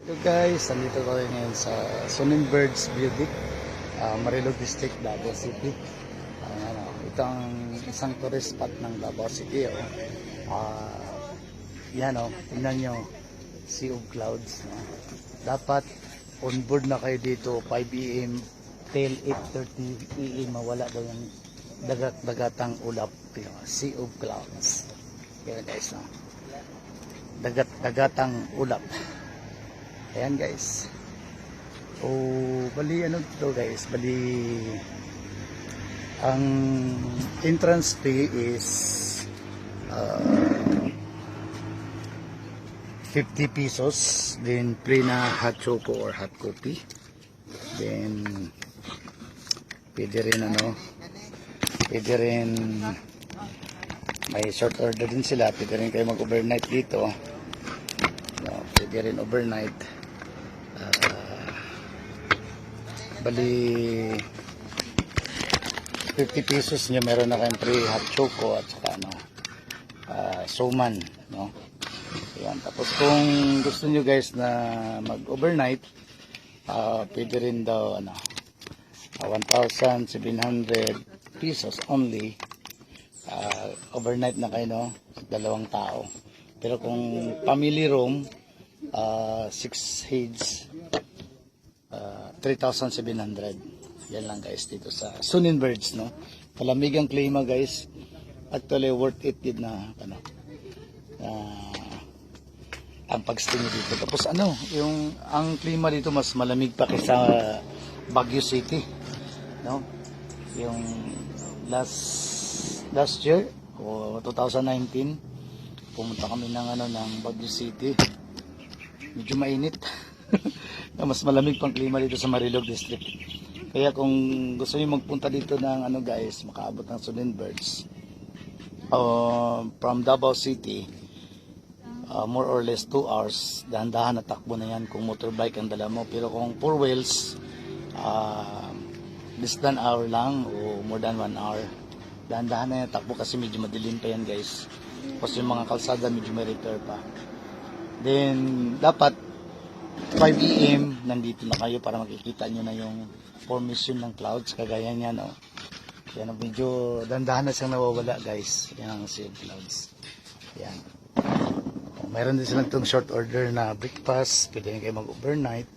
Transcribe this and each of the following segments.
Hello guys, nandito tayo ngayon sa Sunin Birds Beauty, Marilog District, Davao City. Ito ang isang tourist spot ng Davao City. Yan tingnan nyo, Sea of Clouds. Dapat on board na kayo dito 5 AM till 8:30 AM. Mawala daw yung dagatang ulap. Sea of Clouds. Yan guys, dagatang ulap. Ayan guys. Bali ano dito guys, bali ang entrance fee is 50 pesos, then free na hot choco or hot coffee. Then pwede rin may short order din sila, pwede rin kayo mag overnight dito. Pwede rin overnight. Bali 50 pesos nyo meron na kayong free hot choco at saka suman, no? Ayan. Tapos kung gusto nyo guys na mag overnight, pwede rin daw 1,700 pesos only, overnight na kayo, no? Dalawang tao. Pero kung family room, 6 heads, 3,700. Yan lang guys dito sa Sunin Birds, no? Palamig ang klima guys. Actually worth it din na ang pag-stay dito. Tapos yung ang klima dito mas malamig pa kaysa Baguio City, no? Yung last year o 2019 pumunta kami ng Baguio City. Medyo mainit. Mas malamig pang klima dito sa Marilog District. Kaya kung gusto niyo magpunta dito ng guys, makaabot ng Sunin Birds from Davao City, more or less 2 hours, dahan-dahan na takbo na yan kung motorbike ang dala mo. Pero kung 4 wheels, less than hour lang o more than 1 hour, dahan-dahan na yan takbo kasi medyo madilim pa yan guys. Tapos yung mga kalsada medyo may repair pa. Then dapat 5 AM nandito na kayo para makikita nyo na yung formation ng clouds. Kagaya niyan, yan, medyo dandahan na siyang nawawala guys. Yan ang Sea of Clouds. Yan. Mayroon din silang itong short order na breakfast. Pwede rin kayo mag overnight.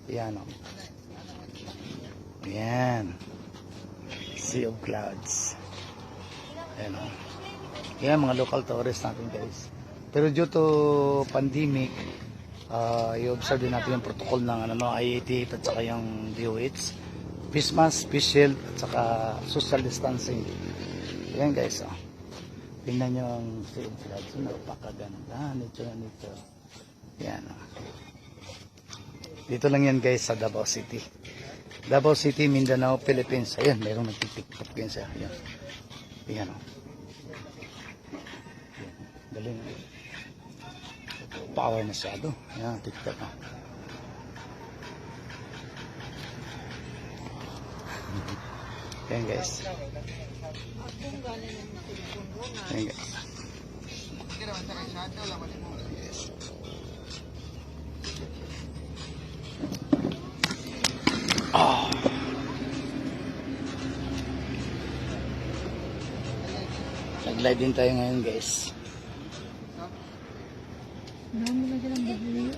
Yan yan, Sea of Clouds. Yan yan mga local tourists natin guys. Pero due to pandemic, i-observe din natin yung protocol ng IAT at saka yung DOH, face mask, face shield at saka social distancing. Yan guys, tingnan nyo ang Sea of Clouds. Napakaganda nito. Yan dito lang yan guys sa Davao City, Mindanao, Philippines. Ayan, mayroong nagtitiktok din siya. Yan galing, power masyado. Yan, TikTok yan guys. Yan guys. Nag-live din tayo ngayon guys. Marami na silang bibili.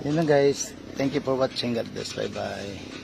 Yun lang guys. Thank you for watching. God bless. Bye bye.